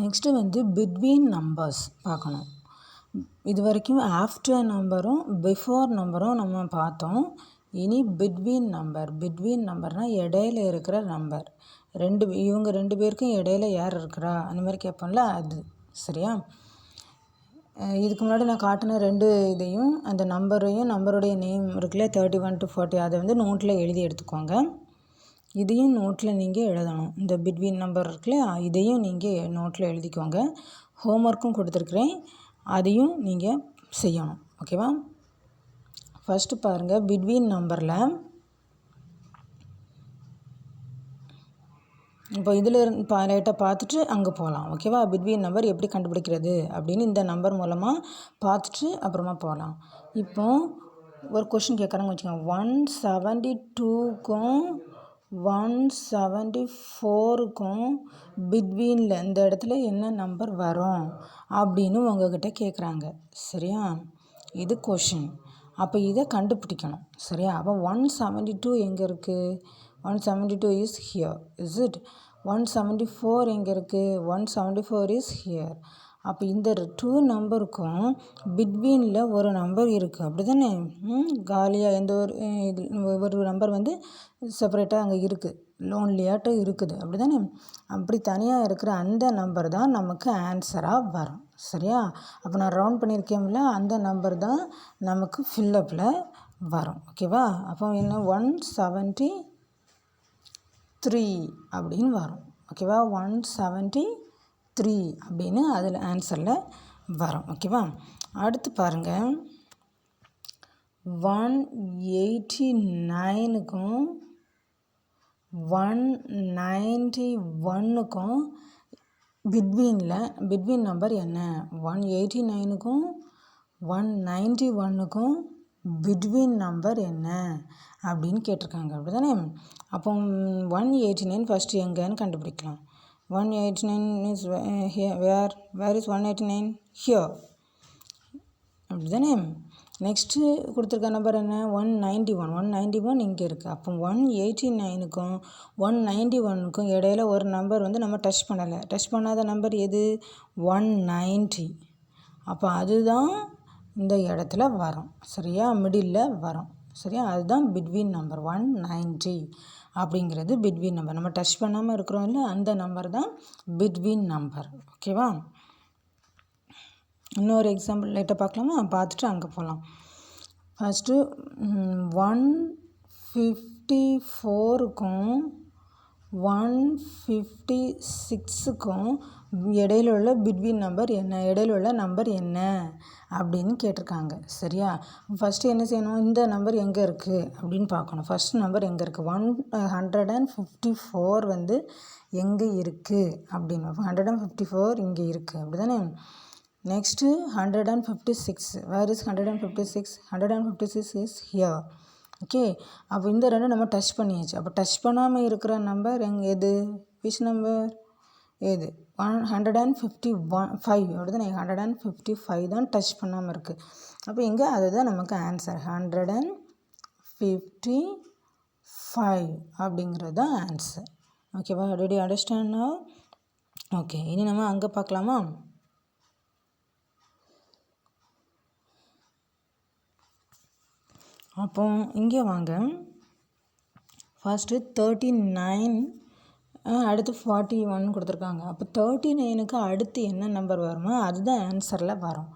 Next வந்து between numbers பார்க்கணும். இது வரைக்கும் ஆஃப்டர் நம்பரும் பிஃபோர் நம்பரும் நம்ம பார்த்தோம். இனி பிட்வீன் நம்பர்னால் இடையில இருக்கிற நம்பர். இவங்க 2 பேருக்கும் இடையில யார் இருக்கிறா அந்த மாதிரி கேட்போம்ல, அது சரியா. இதுக்கு முன்னாடி நான் காட்டின 2 இதையும் அந்த நம்பருடைய நேம் இருக்குல்ல 31 to 40 அதை வந்து நோட்டில் எழுதி எடுத்துக்கோங்க. இதையும் நோட்டில் நீங்கள் எழுதணும். இந்த பிட்வீன் நம்பர் இருக்குல்ல இதையும் நீங்கள் நோட்டில் எழுதிக்கோங்க. ஹோம்ஒர்க்கும் கொடுத்துருக்குறேன், அதையும் நீங்கள் செய்யணும். ஓகேவா. ஃபஸ்ட்டு பாருங்கள், பிட்வீன் நம்பரில் இப்போ இதில் லைட்டாக பார்த்துட்டு அங்கே போகலாம். ஓகேவா. பிட்வீன் நம்பர் எப்படி கண்டுபிடிக்கிறது அப்படின்னு இந்த நம்பர் மூலமாக பார்த்துட்டு அப்புறமா போகலாம். இப்போ ஒரு கொஷின் கேட்குறாங்க வச்சுக்கோங்க. 172க்கும் 174க்கும் பிட்வீனில் இந்த இடத்துல என்ன நம்பர் வரும் அப்படின்னு உங்ககிட்ட கேட்குறாங்க. சரியா. இது கொஷின். அப்போ இதை கண்டுபிடிக்கணும். சரியா. அப்போ 172 எங்கே இருக்குது? 172 is here. Is it? 174 எங்கே இருக்குது? 174 is here. அப்போ இந்த 2 நம்பருக்கும் பிட்வீனில் ஒரு நம்பர் இருக்குது. அப்படி தானே. காலியாக எந்த ஒரு நம்பர் வந்து செப்பரேட்டாக அங்கே இருக்குது, லோன்லியாட்டம் இருக்குது. அப்படி தானே. அப்படி தனியாக இருக்கிற அந்த நம்பர் தான் நமக்கு ஆன்சராக வரும். சரியா. அப்போ நான் ரவுண்ட் பண்ணியிருக்கேன்ல, அந்த நம்பர் தான் நமக்கு ஃபில்லப்பில் வரும். ஓகேவா. அப்போ என்ன 173 அப்படின்னு வரும். ஓகேவா. 173 அப்படின்னு அதில் ஆன்சரில் வரும். ஓகேவா. அடுத்து பாருங்கள், 189க்கும் 191க்கும் பிட்வீன் நம்பர் என்ன? 189க்கும் 191க்கும் பிட்வீன் நம்பர் என்ன அப்படின்னு கேட்டிருக்காங்க. அப்படி தானே. அப்போ 189 ஃபஸ்ட்டு எங்கேன்னு கண்டுபிடிக்கலாம். 189 இஸ் வேர் இஸ் 189? ஹியர். அப்படி தானே. நெக்ஸ்ட்டு கொடுத்துருக்க நம்பர் என்ன? 191 இங்கே இருக்குது. அப்போ 189க்கும் 191க்கும் இடையில ஒரு நம்பர் வந்து நம்ம டச் பண்ணலை. டச் பண்ணாத நம்பர் எது? 190. அப்போ அதுதான் இந்த இடத்துல வரும். சரியா. மிடில் வரும். சரியா. அதுதான் பிட்வீன் நம்பர். 190 அப்படிங்கிறது பிட்வீன் நம்பர். நம்ம டச் பண்ணாமல் இருக்கிறோம் இல்லை, அந்த நம்பர் தான் பிட்வீன் நம்பர். ஓகேவா. இன்னொரு எக்ஸாம்பிள் லைட்டாக பார்க்கலாமா? பார்த்துட்டு அங்கே போகலாம். ஃபஸ்ட்டு 154க்கும் 156க்கும் இடையில உள்ள பிட்வீன் நம்பர் என்ன? இடையில உள்ள நம்பர் என்ன அப்படின்னு கேட்டிருக்காங்க. சரியா. ஃபஸ்ட்டு என்ன செய்யணும்? இந்த நம்பர் எங்கே இருக்குது அப்படின்னு பார்க்கணும். ஃபஸ்ட் நம்பர் எங்கே இருக்குது? 154 வந்து எங்கே இருக்குது அப்படின்னு. 154 இங்கே இருக்குது. அப்படி தானே. Next 156. Where is 156? 156 is here. Okay. அப்போ இந்த 2 நம்ம டச் பண்ணியாச்சு. அப்போ டச் பண்ணாமல் இருக்கிற நம்பர் எது? விச் நம்பர் எது? 155. அப்படி தானே. 155 தான் டச் பண்ணாமல் இருக்குது. அப்போ இங்கே அதுதான் நமக்கு ஆன்சர். 155 அப்படிங்கிறது தான் ஆன்சர். ஓகேவா. Already understand now? ஓகே. இனி நம்ம அங்கே பார்க்கலாமா? அப்போ இங்கே வாங்க. ஃபஸ்ட்டு 39, அடுத்து 41 கொடுத்துருக்காங்க. அப்போ 39க்கு அடுத்து என்ன நம்பர் வருமோ அதுதான் ஆன்சரில் வரும்.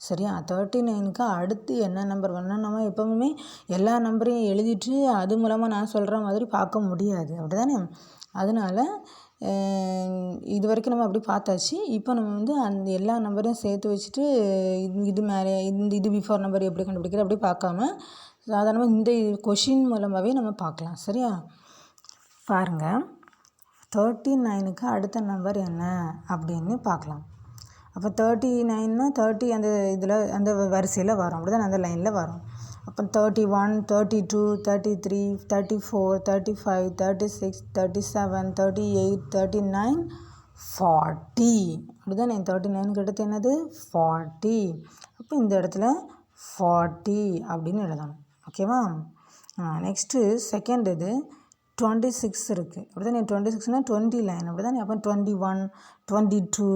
சரியா. 39க்கு அடுத்து என்ன நம்பர் வரணும்? நம்ம எப்போவுமே எல்லா நம்பரையும் எழுதிட்டு அது மூலமாக நான் சொல்கிற மாதிரி பார்க்க முடியாது. அப்படி தானே. அதனால் இது வரைக்கும் நம்ம அப்படி பார்த்தாச்சு. இப்போ நம்ம வந்து அந்த எல்லா நம்பரையும் சேர்த்து வச்சுட்டு இது மேலே இது பிஃபோர் நம்பர் எப்படி கண்டுபிடிக்கிறது அப்படி பார்க்காம சாதாரணமாக இந்த கொஷின் மூலமாகவே நம்ம பார்க்கலாம். சரியா. பாருங்கள், 39க்கு அடுத்த நம்பர் என்ன அப்படின்னு பார்க்கலாம். அப்போ 39னா 30 அந்த இதில் அந்த வரிசையில் வரும். அப்படி தான் அந்த லைனில் வரும். அப்போ 31, 32, 33, 34, 35, 36, 37, 38, 39, 40. அப்படி தானே. 39க்கு அடுத்து என்னது? 40. அப்போ இந்த இடத்துல 40 அப்படின்னு எழுதணும். ஓகேவா. நெக்ஸ்ட்டு செகண்ட் இது 26 இருக்குது அப்படி தானே 26னால் 20 லைன் அப்படி தானே அப்போ 21 22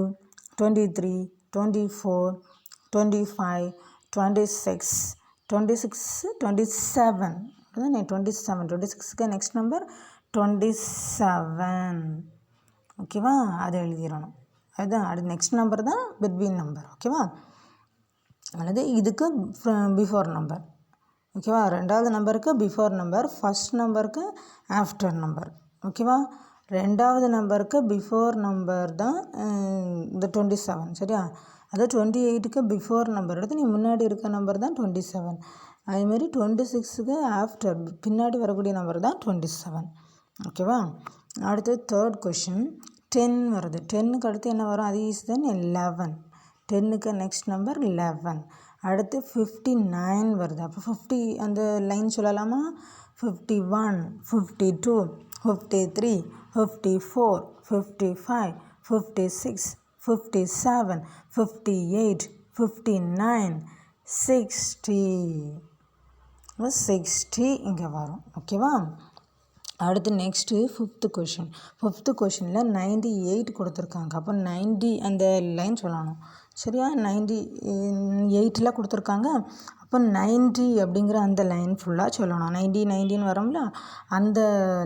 23 24 25 26 27 அப்படி தானே 26க்கு நெக்ஸ்ட் நம்பர் 27 ஓகேவா அதை எழுதிடணும் அதுதான் அது நெக்ஸ்ட் நம்பர் தான் பிட்வீன் நம்பர் ஓகேவா அல்லது இதுக்கு பிஃபோர் நம்பர் ஓகேவா ரெண்டாவது நம்பருக்கு பிஃபோர் நம்பர் ஃபஸ்ட் நம்பருக்கு ஆஃப்டர் நம்பர் ஓகேவா ரெண்டாவது நம்பருக்கு பிஃபோர் நம்பர் தான் இந்த 27 சரியா அது 28க்கு பிஃபோர் நம்பர் எடுத்து நீ முன்னாடி இருக்க நம்பர் தான் 27 அதேமாரி 26க்கு ஆஃப்டர் பின்னாடி வரக்கூடிய நம்பர் தான் 27 ஓகேவா அடுத்து தேர்ட் கொஷின் 10 வருது 10க்கு அடுத்து என்ன வரும் அது ஈஸ் தென் 11 10க்கு நெக்ஸ்ட் நம்பர் 11 அடுத்து 59 வருது அப்போ 50 அந்த லைன் சொல்லலாமா 51 52 53 54 55 56 57 58 59 60 60 இங்கே வரும் ஓகேவா அடுத்து நெக்ஸ்ட்டு ஃபிஃப்த்து கொஷினில் 98 கொடுத்துருக்காங்க அப்போ 90 அந்த லைன் சொல்லணும் சரியா 98ல் கொடுத்துருக்காங்க அப்போ 90 அப்படிங்கிற அந்த லைன் ஃபுல்லாக சொல்லணும் 90 வரோம்ல அந்த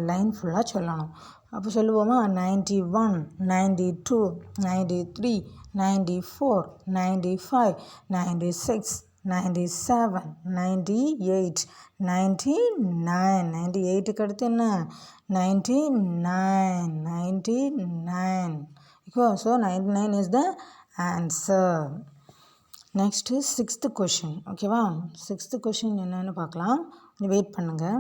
லைன் ஃபுல்லாக சொல்லணும் அப்போ சொல்லுவோமா 91 92 93 94 95 96 97 98 98க்கு அடுத்து என்ன 99 okay so 99 is the answer next 6th question ஓகேவா 6th கொஷின் என்னன்னு பார்க்கலாம் வெயிட் பண்ணுங்கள்